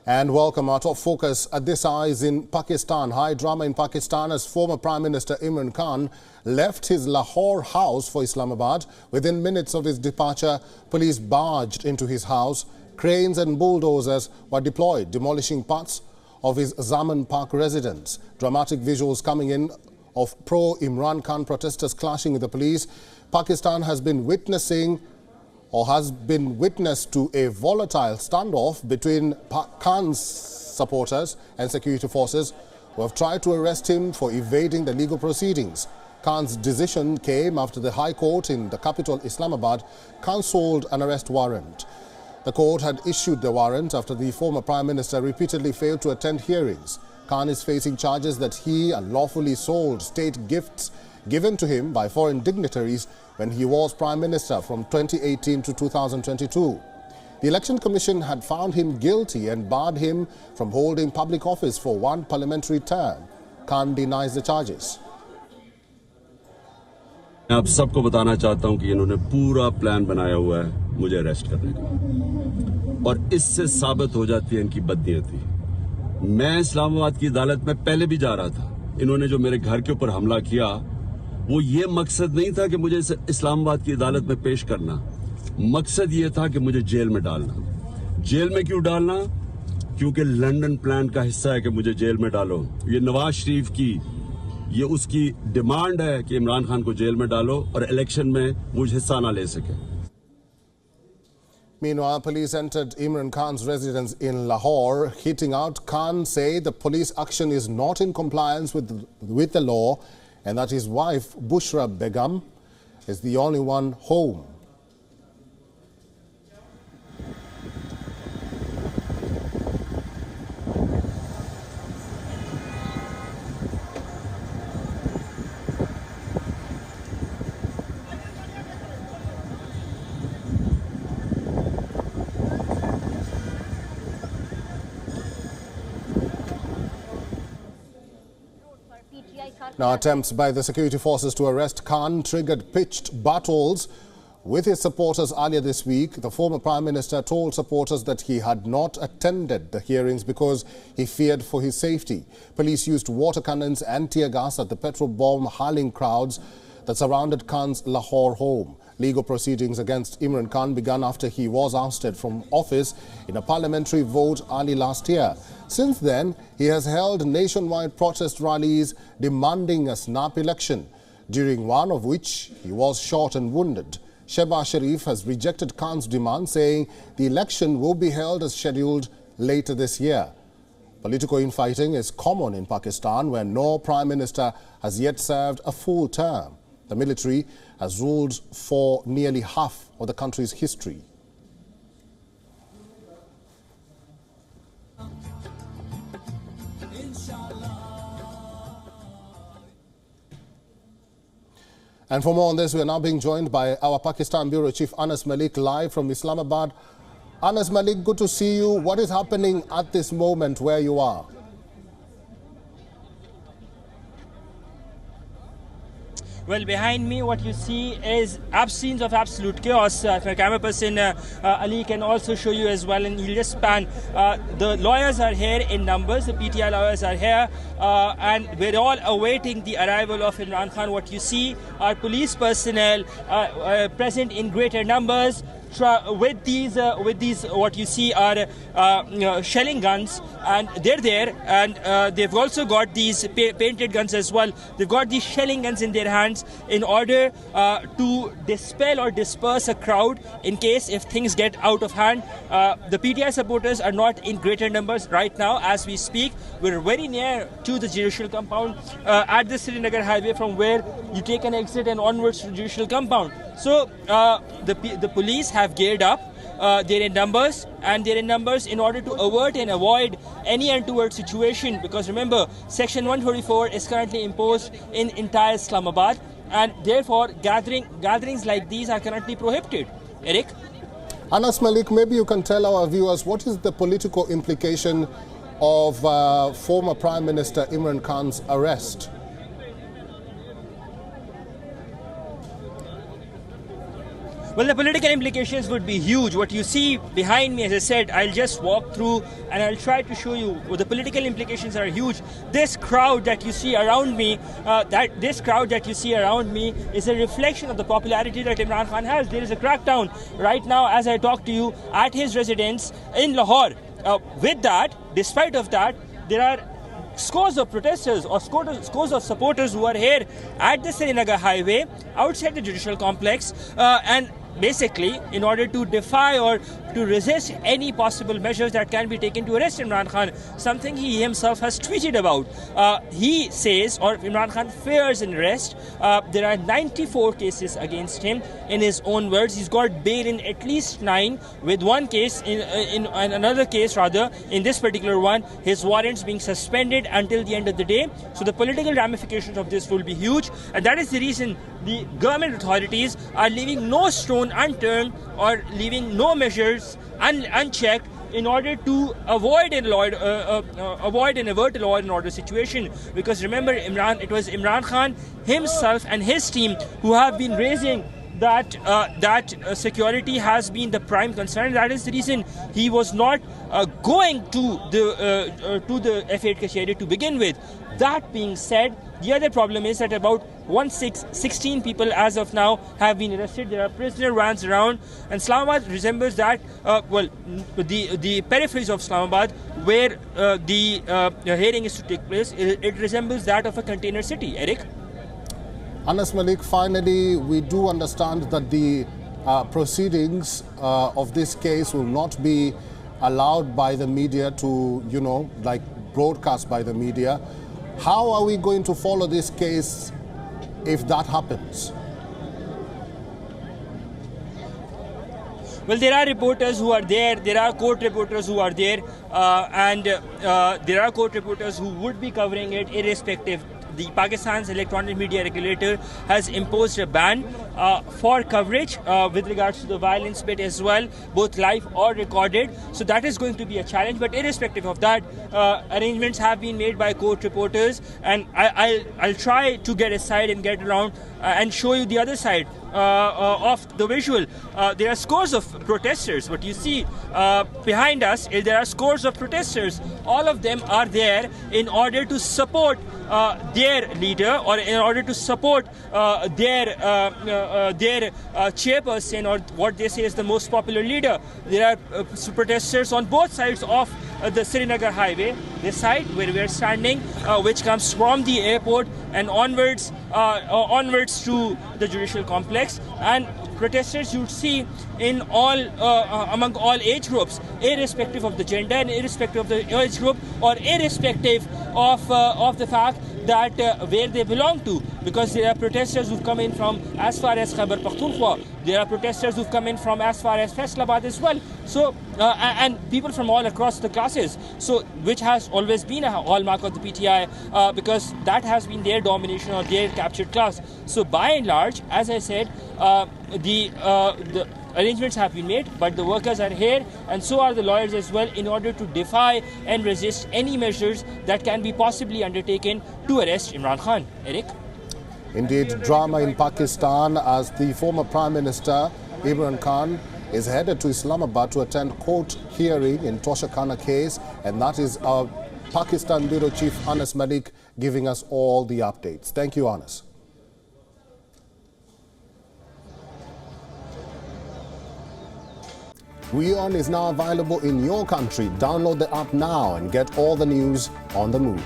And welcome. Our top focus at this hour is in Pakistan. High drama in Pakistan as former Prime Minister Imran Khan left his Lahore house for Islamabad. Within minutes of his departure, police barged into his house. Cranes and bulldozers were deployed, demolishing parts of his Zaman Park residence. Dramatic visuals coming in of pro-Imran Khan protesters clashing with the police. Pakistan has been witness to a volatile standoff between Khan's supporters and security forces who have tried to arrest him for evading the legal proceedings. Khan's decision came after the High Court in the capital Islamabad cancelled an arrest warrant. The court had issued the warrant after the former Prime Minister repeatedly failed to attend hearings. Khan is facing charges that he unlawfully sold state gifts given to him by foreign dignitaries when he was Prime Minister from 2018 to 2022. The Election Commission had found him guilty and barred him from holding public office for one parliamentary term. Khan denies the charges. मैं आप सबको बताना चाहता हूं कि इन्होंने पूरा plan बनाया हुआ है मुझे अरेस्ट करने का और इससे साबित हो जाती है इनकी बदनीयती। मैं इस्लामाबाद की अदालत में पहले भी जा रहा था। इन्होंने जो मेरे घर के ऊपर हमला किया वो ये मकसद नहीं था कि मुझे इस्लामाबाद की अदालत में पेश करना, मकसद ये था कि मुझे जेल में डालना। जेल में क्यों डालना? क्योंकि लंदन प्लान का हिस्सा है कि मुझे जेल में डालो। ये नवाज शरीफ की ये उसकी डिमांड है कि इमरान खान को जेल में डालो और इलेक्शन में वो हिस्सा ना ले सके। Meanwhile, police entered Imran Khan's residence in Lahore. Hitting out, Khan say the police action is not in compliance with the law and that his wife, Bushra Begum, is the only one home. Now, attempts by the security forces to arrest Khan triggered pitched battles with his supporters earlier this week. The former Prime Minister told supporters that he had not attended the hearings because he feared for his safety. Police used water cannons and tear gas at the petrol bomb hurling crowds that surrounded Khan's Lahore home. Legal proceedings against Imran Khan began after he was ousted from office in a parliamentary vote early last year. Since then, he has held nationwide protest rallies demanding a snap election, during one of which he was shot and wounded. Nawaz Sharif has rejected Khan's demand, saying the election will be held as scheduled later this year. Political infighting is common in Pakistan, where no prime minister has yet served a full term. The military has ruled for nearly half of the country's history. And for more on this, we are now being joined by our Pakistan Bureau Chief Anas Malik, live from Islamabad. Anas Malik, good to see you. What is happening at this moment where you are? Well, behind me, what you see is scenes of absolute chaos. If my camera person Ali can also show you as well, and he'll just pan. The lawyers are here in numbers. The PTI lawyers are here, and we're all awaiting the arrival of Imran Khan. What you see are police personnel present in greater numbers. With these what you see are shelling guns, and they're there, and they've also got these painted guns as well. They've got these shelling guns in their hands in order to dispel or disperse a crowd in case if things get out of hand. The PTI supporters are not in greater numbers right now as we speak. We're very near to the judicial compound at the Srinagar highway, from where you take an exit and onwards to the judicial compound. So the police have geared up. They're in numbers, and they're in numbers in order to avert and avoid any untoward situation, because remember, Section 134 is currently imposed in entire Islamabad, and therefore gatherings like these are currently prohibited. Eric? Anas Malik, maybe you can tell our viewers what is the political implication of former Prime Minister Imran Khan's arrest? Well, the political implications would be huge. What you see behind me, as I said, I'll just walk through and I'll try to show you the political implications are huge. This crowd that you see around me, is a reflection of the popularity that Imran Khan has. There is a crackdown right now as I talk to you at his residence in Lahore. With that, despite of that, there are scores of protesters or scores of supporters who are here at the Srinagar highway outside the judicial complex and basically in order to defy or to resist any possible measures that can be taken to arrest Imran Khan, something he himself has tweeted about. He says, or Imran Khan fears an arrest. There are 94 cases against him. In his own words, he's got bail in at least 9, with one case, in another case rather, in this particular one, his warrants being suspended until the end of the day. So the political ramifications of this will be huge, and that is the reason the government authorities are leaving no stone unturned or leaving no measures unchecked in order to avoid and avert a law and order situation. Because remember, it was Imran Khan himself and his team who have been raising that security has been the prime concern. That is the reason he was not going to the F8 Kashmiri to begin with. That being said, the other problem is that about 16 people as of now have been arrested. There are prisoner vans around, and Islamabad resembles that, the peripheries of Islamabad where the hearing is to take place, it resembles that of a container city. Eric? Anas Malik, finally, we do understand that the proceedings of this case will not be allowed by the media to, broadcast by the media. How are we going to follow this case if that happens? Well, there are reporters who are there, there are court reporters who are there, and there are court reporters who would be covering it irrespective. The Pakistan's electronic media regulator has imposed a ban for coverage with regards to the violence bit as well, both live or recorded. So that is going to be a challenge. But irrespective of that, arrangements have been made by court reporters, and I'll try to get aside and get around and show you the other side of the visual. There are scores of protesters. What you see behind us is there are scores of protesters. All of them are there in order to support their leader, or in order to support their chairperson, or what they say is the most popular leader. There are protesters on both sides of the Srinagar highway. This side where we are standing, which comes from the airport and onwards to the judicial complex, and protesters you'd see in all among all age groups, irrespective of the gender and irrespective of the age group, or irrespective of the fact that where they belong to, because there are protesters who've come in from as far as Khyber Pakhtunkhwa, there are protesters who've come in from as far as Islamabad as well. So and people from all across the classes, so which has always been a hallmark of the PTI, because that has been their domination or their captured class. So by and large, as I said, the arrangements have been made, but the workers are here, and so are the lawyers as well, in order to defy and resist any measures that can be possibly undertaken to arrest Imran Khan. Eric? Indeed, drama in Pakistan as the former Prime Minister Imran Khan is headed to Islamabad to attend court hearing in Toshakana case, and that is our Pakistan Bureau Chief Anas Malik giving us all the updates. Thank you, Anas. WION is now available in your country. Download the app now and get all the news on the move.